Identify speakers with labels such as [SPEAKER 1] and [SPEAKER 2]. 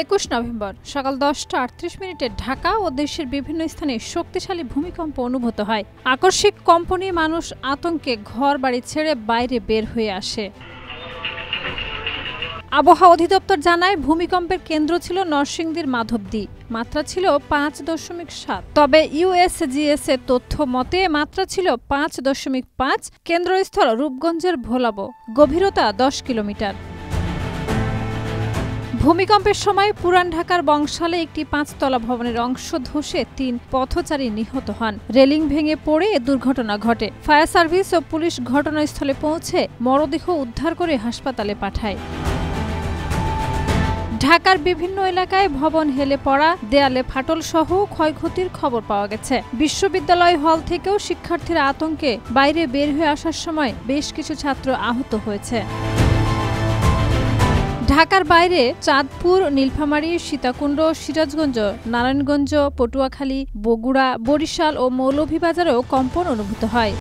[SPEAKER 1] 21 November সকাল 10:38 ঢাকা ও দেশের বিভিন্ন স্থানে শক্তিশালী ভূমিকম্প অনুভূত হয়। আকস্মিক কম্পনে মানুষ আতঙ্কে ঘরবাড়ি ছেড়ে বাইরে বের হয়ে আসে। আবহাওয়া অধিদপ্তর জানায়, ভূমিকম্পের কেন্দ্র ছিল নরসিংদীর মাধবদী। মাত্রা ছিল 5.7। তবে ইউএসজিএস এর তথ্য মতে মাত্রা ছিল 5.5। কেন্দ্রস্থল রূপগঞ্জের ভোলাবো, গভীরতা 10 কিলোমিটার। ভূমিকম্পের সময় পুরান ঢাকার বংশালে একটি 5তলা ভবনের অংশ ধসে 3 পথচারী নিহত হন। রেলিং ভেঙে পড়ে এ দুর্ঘটনা ঘটে। ফায়ার সার্ভিস ও পুলিশ ঘটনাস্থলে পৌঁছে মরদেহ উদ্ধার করে হাসপাতালে পাঠায়। ঢাকার বিভিন্ন এলাকায় ভবন হেলে পড়া, দেয়ালে ফাটল সহ ক্ষয়ক্ষতির খবর পাওয়া গেছে। বিশ্ববিদ্যালয় হল থেকেও শিক্ষার্থীরা আতঙ্কে বাইরে বের হয়ে আসার সময় বেশ কিছু ছাত্র আহত হয়েছে। ঢাকার বাইরে চাঁদপুর, নীলফামারী, সীতাকুণ্ড, সিরাজগঞ্জ, নারায়ণগঞ্জ, পটুয়াখালী, বগুড়া, বরিশাল ও মৌলভীবাজারেও কম্পন অনুভূত হয়।